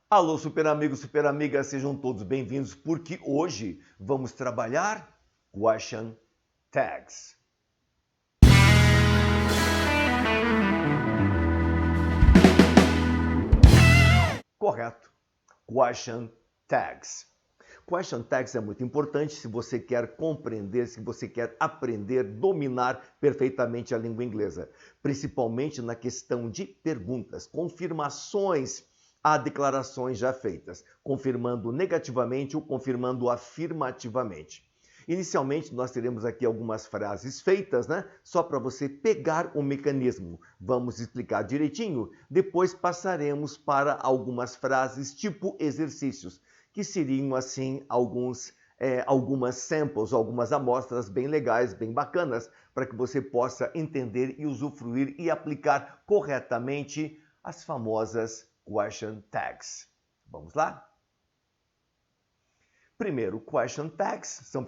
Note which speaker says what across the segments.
Speaker 1: Alô, super amigos, super amigas, sejam todos bem-vindos, porque hoje vamos trabalhar question tags. Correto. Question tags. Question tags é muito importante se você quer compreender, se você quer aprender, dominar perfeitamente a língua inglesa, principalmente na questão de perguntas, confirmações a declarações já feitas, confirmando negativamente ou confirmando afirmativamente. Inicialmente, nós teremos aqui algumas frases feitas, né? Só para você pegar o mecanismo. Vamos explicar direitinho, depois passaremos para algumas frases tipo exercícios, que seriam, assim, algumas samples, algumas amostras bem legais, bem bacanas, para que você possa entender e usufruir e aplicar corretamente as famosas question tags. Vamos lá? Primeiro, question tags são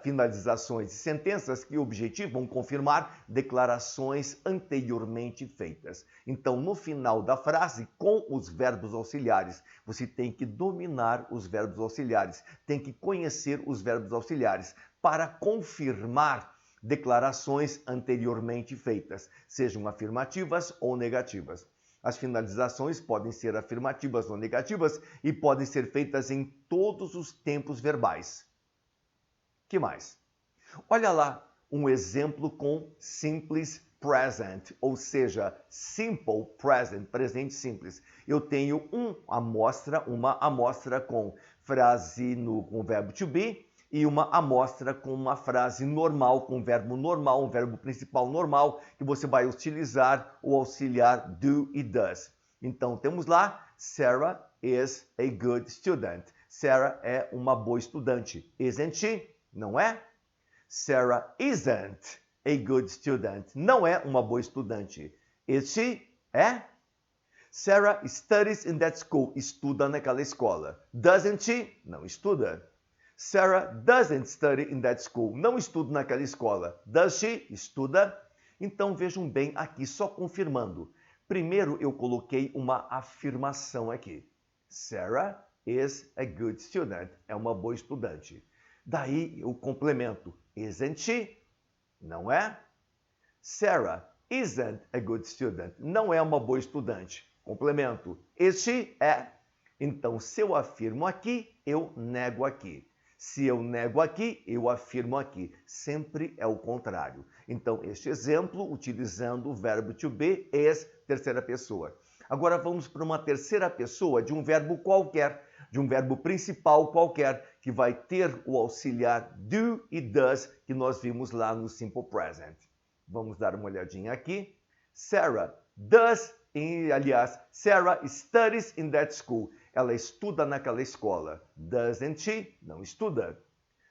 Speaker 1: finalizações de sentenças que objetivam confirmar declarações anteriormente feitas. Então, no final da frase, com os verbos auxiliares, você tem que dominar os verbos auxiliares, tem que conhecer os verbos auxiliares para confirmar declarações anteriormente feitas, sejam afirmativas ou negativas. As finalizações podem ser afirmativas ou negativas e podem ser feitas em todos os tempos verbais. Que mais? Olha lá um exemplo com simples present, ou seja, simple present, presente simples. Eu tenho uma amostra com frase com o verbo to be e uma amostra com uma frase normal, com verbo normal, um verbo principal normal, que você vai utilizar o auxiliar do e does. Então, temos lá, Sarah is a good student. Sarah é uma boa estudante. Isn't she? Não é? Sarah isn't a good student. Não é uma boa estudante. Is she? É? Sarah studies in that school. Estuda naquela escola. Doesn't she? Não estuda. Sarah doesn't study in that school. Não estuda naquela escola. Does she? Estuda. Então vejam bem aqui, só confirmando. Primeiro eu coloquei uma afirmação aqui. Sarah is a good student. É uma boa estudante. Daí eu complemento. Isn't she? Não é? Sarah isn't a good student. Não é uma boa estudante. Complemento. Is she? É. Então, se eu afirmo aqui, eu nego aqui. Se eu nego aqui, eu afirmo aqui. Sempre é o contrário. Então, este exemplo, utilizando o verbo to be, is terceira pessoa. Agora vamos para uma terceira pessoa de um verbo qualquer, de um verbo principal qualquer, que vai ter o auxiliar do e does, que nós vimos lá no Simple Present. Vamos dar uma olhadinha aqui. Sarah Sarah studies in that school. Ela estuda naquela escola. Doesn't she? Não estuda.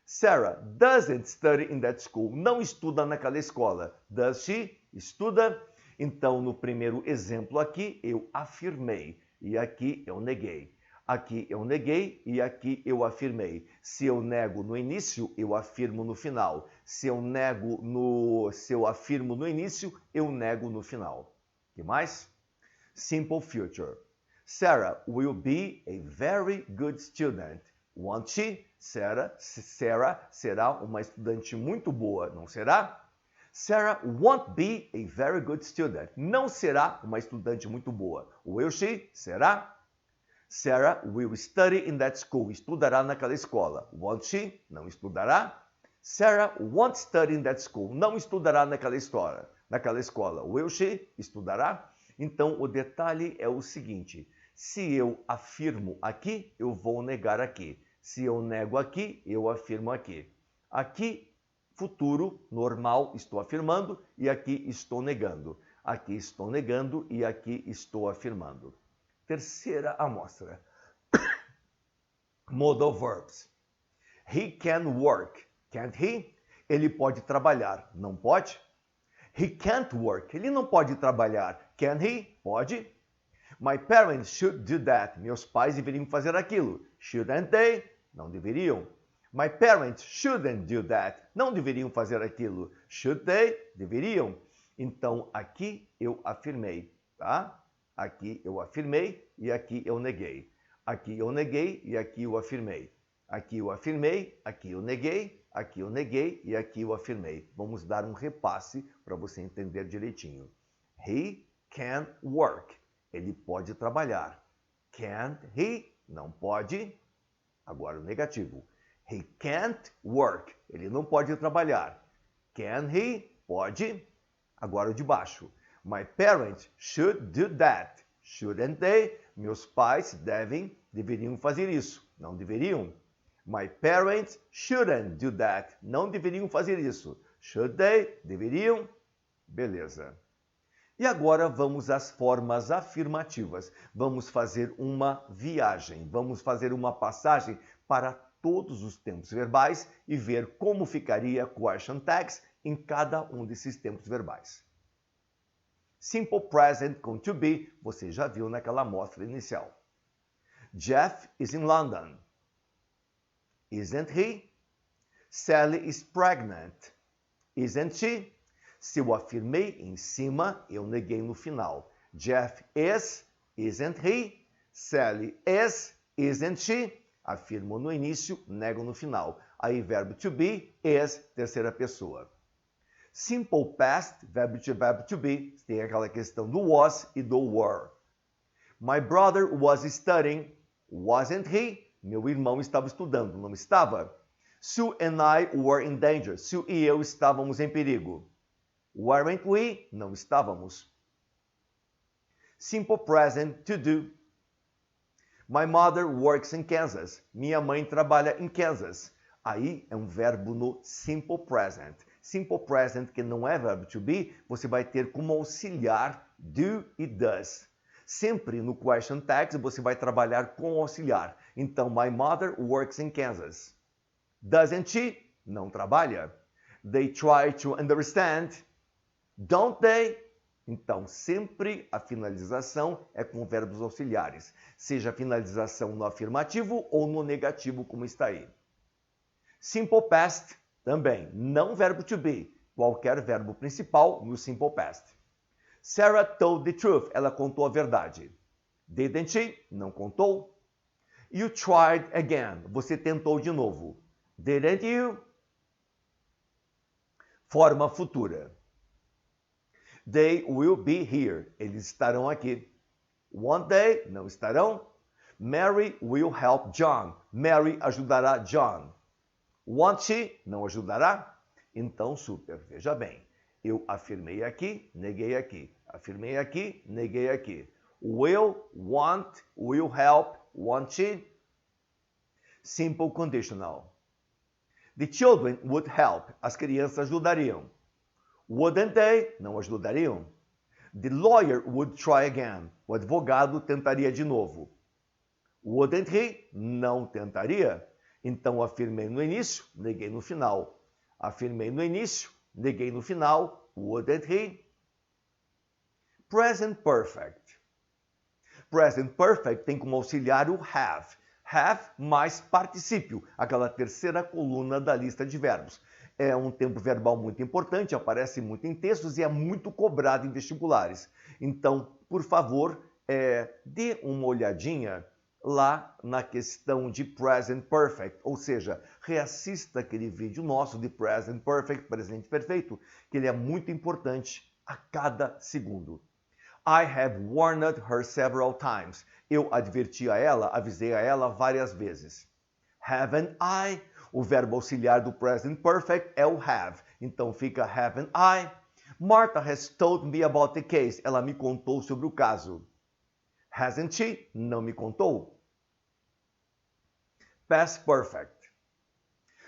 Speaker 1: Sarah doesn't study in that school. Não estuda naquela escola. Does she? Estuda. Então, no primeiro exemplo aqui, eu afirmei. E aqui eu neguei. Aqui eu neguei e aqui eu afirmei. Se eu nego no início, eu afirmo no final. Se eu afirmo no início, eu nego no final. O que mais? Simple future. Sarah will be a very good student. Won't she? Sarah será uma estudante muito boa, não será? Sarah won't be a very good student. Não será uma estudante muito boa. Will she? Será? Sarah will study in that school. Estudará naquela escola. Won't she? Não estudará. Sarah won't study in that school. Não estudará naquela escola. Will she? Estudará. Então, o detalhe é o seguinte. Se eu afirmo aqui, eu vou negar aqui. Se eu nego aqui, eu afirmo aqui. Aqui, futuro, normal, estou afirmando e aqui estou negando. Aqui estou negando e aqui estou afirmando. Terceira amostra. Modal verbs. He can work. Can't he? Ele pode trabalhar. Não pode? He can't work. Ele não pode trabalhar. Can he? Pode. My parents should do that. Meus pais deveriam fazer aquilo. Shouldn't they? Não deveriam. My parents shouldn't do that. Não deveriam fazer aquilo. Should they? Deveriam. Então, aqui eu afirmei, tá? Aqui eu afirmei e aqui eu neguei. Aqui eu neguei e aqui eu afirmei. Aqui eu afirmei, aqui eu neguei e aqui eu afirmei. Vamos dar um repasse para você entender direitinho. He can work. Ele pode trabalhar. Can't he? Não pode. Agora o negativo. He can't work. Ele não pode trabalhar. Can he? Pode. Agora o de baixo. My parents should do that. Shouldn't they? Meus pais deveriam fazer isso. Não deveriam. My parents shouldn't do that. Não deveriam fazer isso. Should they? Deveriam. Beleza. E agora vamos às formas afirmativas. Vamos fazer uma viagem. Vamos fazer uma passagem para todos os tempos verbais e ver como ficaria question tags em cada um desses tempos verbais. Simple present com to be, você já viu naquela amostra inicial. Jeff is in London. Isn't he? Sally is pregnant. Isn't she? Se eu afirmei em cima, eu neguei no final. Jeff is, isn't he? Sally is, isn't she? Afirmo no início, nego no final. Aí verbo to be, is, terceira pessoa. Simple past, verbo to be, tem aquela questão do was e do were. My brother was studying, wasn't he? Meu irmão estava estudando, não estava? Sue and I were in danger. Sue e eu estávamos em perigo. Weren't we? Não estávamos. Simple present, to do. My mother works in Kansas. Minha mãe trabalha em Kansas. Aí é um verbo no simple present. Simple present, que não é verbo to be, você vai ter como auxiliar do e does. Sempre no question tags você vai trabalhar com auxiliar. Então, my mother works in Kansas. Doesn't she? Não trabalha. They try to understand. Don't they? Então, sempre a finalização é com verbos auxiliares. Seja a finalização no afirmativo ou no negativo, como está aí. Simple past, também, não verbo to be. Qualquer verbo principal no simple past. Sarah told the truth. Ela contou a verdade. Didn't she? Não contou. You tried again. Você tentou de novo. Didn't you? Forma futura. They will be here. Eles estarão aqui. Won't they? Não estarão. Mary will help John. Mary ajudará John. Won't she? Não ajudará? Então, super. Veja bem. Eu afirmei aqui, neguei aqui. Afirmei aqui, neguei aqui. Will, want, will help, won't she? Simple conditional. The children would help. As crianças ajudariam. Wouldn't they? Não ajudariam. The lawyer would try again. O advogado tentaria de novo. Wouldn't he? Não tentaria. Então, afirmei no início, neguei no final. Afirmei no início, neguei no final. Wouldn't he? Present perfect. Present perfect tem como auxiliar o have. Have mais particípio, aquela terceira coluna da lista de verbos. É um tempo verbal muito importante, aparece muito em textos e é muito cobrado em vestibulares. Então, por favor, dê uma olhadinha lá na questão de Present Perfect, ou seja, reassista aquele vídeo nosso de Present Perfect, presente perfeito, que ele é muito importante a cada segundo. I have warned her several times. Eu adverti a ela, avisei a ela várias vezes. Haven't I? O verbo auxiliar do Present Perfect é o have. Então fica haven't I? Martha has told me about the case. Ela me contou sobre o caso. Hasn't she? Não me contou. Past Perfect.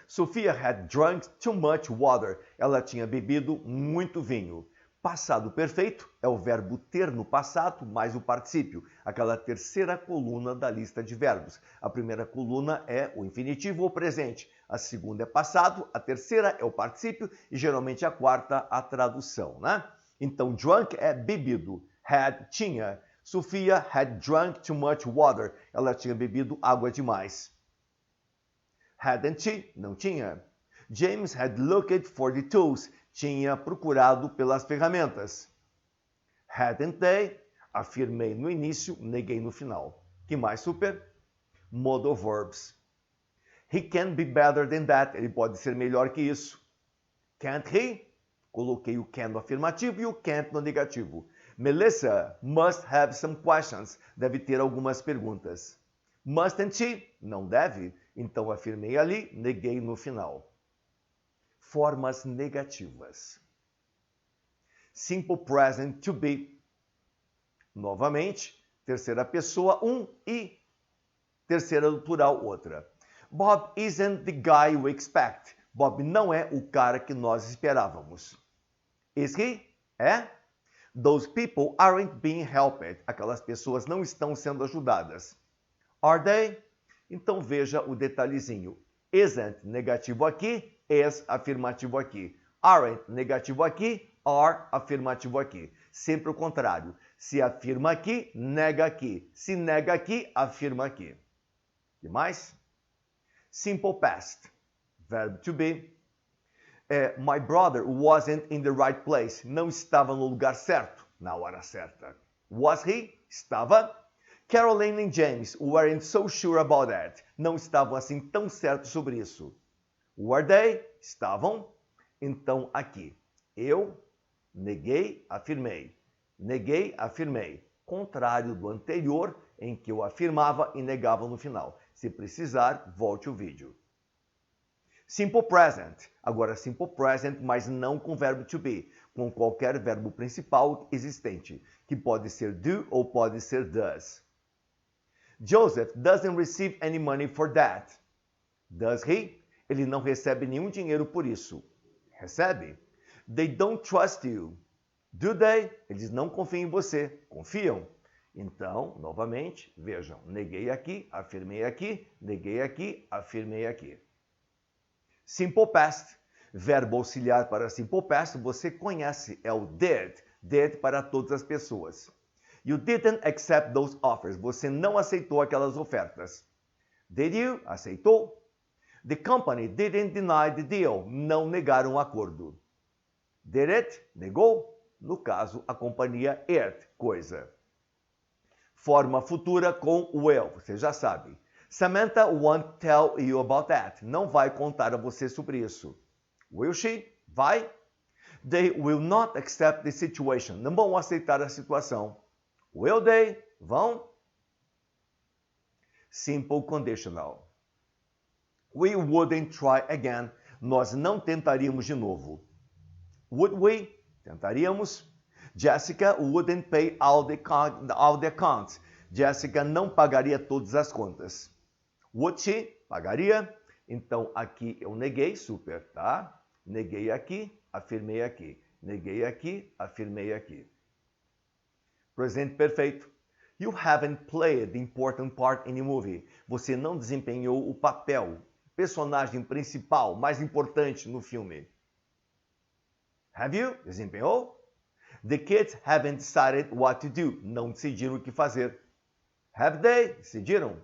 Speaker 1: Sophia had drunk too much water. Ela tinha bebido muito vinho. Passado perfeito é o verbo ter no passado mais o particípio, aquela terceira coluna da lista de verbos. A primeira coluna é o infinitivo ou presente, a segunda é passado, a terceira é o particípio e geralmente a quarta a tradução, né? Então, drunk é bebido, had, tinha. Sophia had drunk too much water. Ela tinha bebido água demais. Hadn't she? Não tinha. James had looked for the tools. Tinha procurado pelas ferramentas. Hadn't they? Afirmei no início, neguei no final. Que mais, super? Modal verbs. He can be better than that. Ele pode ser melhor que isso. Can't he? Coloquei o can no afirmativo e o can't no negativo. Melissa must have some questions. Deve ter algumas perguntas. Mustn't she? Não deve. Então afirmei ali, neguei no final. Formas negativas. Simple present to be. Novamente, terceira pessoa, um e terceira do plural, outra. Bob isn't the guy we expect. Bob não é o cara que nós esperávamos. Is he? É? Those people aren't being helped. Aquelas pessoas não estão sendo ajudadas. Are they? Então veja o detalhezinho. Isn't negativo aqui, is afirmativo aqui. Aren't negativo aqui, are afirmativo aqui. Sempre o contrário. Se afirma aqui, nega aqui. Se nega aqui, afirma aqui. E mais? Simple past. Verb to be. My brother wasn't in the right place. Não estava no lugar certo, na hora certa. Was he? Estava. Caroline and James weren't so sure about that. Não estavam assim tão certos sobre isso. Were they? Estavam. Então, aqui. Eu neguei, afirmei. Neguei, afirmei. Contrário do anterior, em que eu afirmava e negava no final. Se precisar, volte o vídeo. Simple present. Agora, simple present, mas não com verbo to be. Com qualquer verbo principal existente, que pode ser do ou pode ser does. Joseph doesn't receive any money for that. Does he? Ele não recebe nenhum dinheiro por isso. Recebe? They don't trust you. Do they? Eles não confiam em você. Confiam? Então, novamente, vejam. Neguei aqui, afirmei aqui, neguei aqui, afirmei aqui. Simple past. Verbo auxiliar para simple past você conhece. É o did. Did para todas as pessoas. You didn't accept those offers. Você não aceitou aquelas ofertas. Did you? Aceitou? The company didn't deny the deal. Não negaram o acordo. Did it? Negou? No caso, a companhia it, coisa. Forma futura com will. Você já sabe. Samantha won't tell you about that. Não vai contar a você sobre isso. Will she? Vai? They will not accept the situation. Não vão aceitar a situação. Will they? Vão? Simple conditional. We wouldn't try again. Nós não tentaríamos de novo. Would we? Tentaríamos. Jessica wouldn't pay all the accounts. Jessica não pagaria todas as contas. Would she? Pagaria. Então, aqui eu neguei, super, tá? Neguei aqui, afirmei aqui. Neguei aqui, afirmei aqui. Presente perfeito. You haven't played the important part in the movie. Você não desempenhou o papel, personagem principal, mais importante no filme. Have you? Desempenhou? The kids haven't decided what to do. Não decidiram o que fazer. Have they? Decidiram?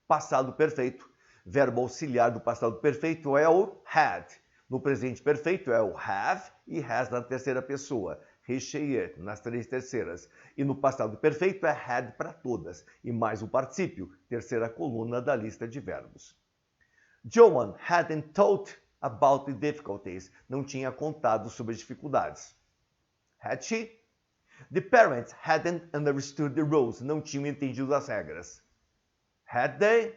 Speaker 1: Passado perfeito. Verbo auxiliar do passado perfeito é o had. No presente perfeito é o have e has na terceira pessoa. Recheie it nas três terceiras. E no passado perfeito é had para todas. E mais o particípio, terceira coluna da lista de verbos. Joan hadn't told about the difficulties. Não tinha contado sobre as dificuldades. Had she? The parents hadn't understood the rules. Não tinham entendido as regras. Had they?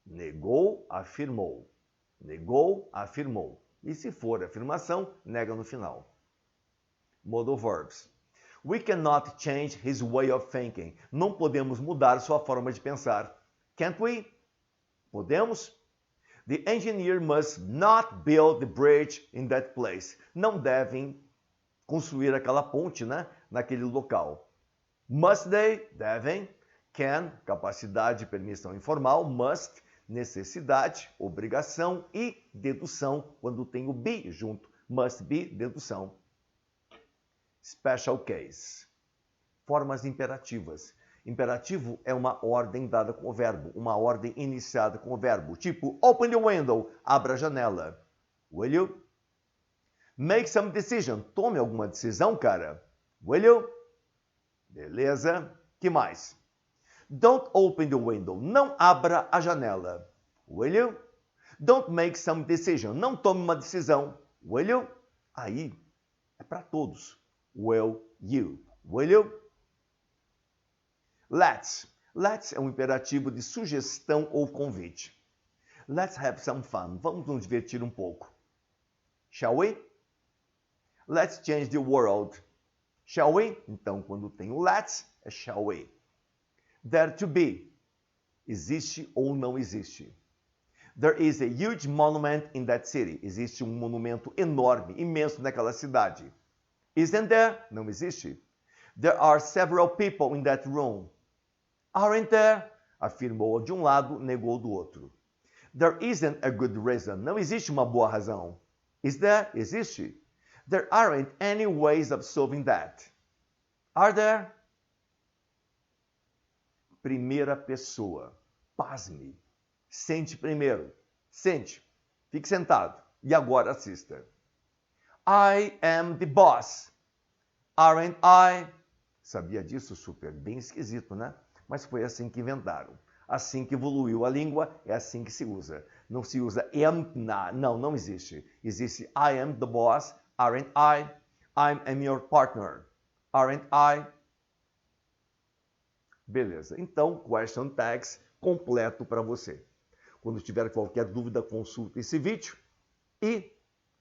Speaker 1: Negou, afirmou. Negou, afirmou. E se for afirmação, nega no final. Modal verbs. We cannot change his way of thinking. Não podemos mudar sua forma de pensar. Can't we? Podemos? The engineer must not build the bridge in that place. Não devem construir aquela ponte, né, naquele local. Must they? Devem. Can, capacidade, permissão informal. Must, necessidade, obrigação. E dedução, quando tem o be junto. Must be, dedução. Special case. Formas imperativas. Imperativo é uma ordem dada com o verbo, uma ordem iniciada com o verbo. Tipo, open the window, abra a janela. Will you? Make some decision. Tome alguma decisão, cara. Will you? Beleza. Que mais? Don't open the window. Não abra a janela. Will you? Don't make some decision. Não tome uma decisão. Will you? Aí é para todos. Will you? Will you? Let's. Let's é um imperativo de sugestão ou convite. Let's have some fun. Vamos nos divertir um pouco. Shall we? Let's change the world. Shall we? Então, quando tem o let's, é shall we. There to be. Existe ou não existe. There is a huge monument in that city. Existe um monumento enorme, imenso naquela cidade. Isn't there? Não existe. There are several people in that room. Aren't there? Afirmou de um lado, negou do outro. There isn't a good reason. Não existe uma boa razão. Is there? Existe. There aren't any ways of solving that. Are there? Primeira pessoa. Pasme. Sente primeiro. Sente. Fique sentado. E agora assista. I am the boss. Aren't I? Sabia disso? Super. Bem esquisito, né? Mas foi assim que inventaram. Assim que evoluiu a língua, é assim que se usa. Não se usa am, não existe. Existe I am the boss, aren't I? I am your partner, aren't I? Beleza. Então, question tags completo para você. Quando tiver qualquer dúvida, consulta esse vídeo e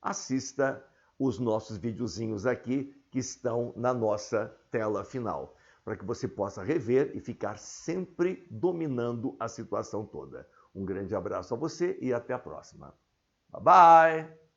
Speaker 1: assista os nossos videozinhos aqui que estão na nossa tela final, para que você possa rever e ficar sempre dominando a situação toda. Um grande abraço a você e até a próxima. Bye, bye!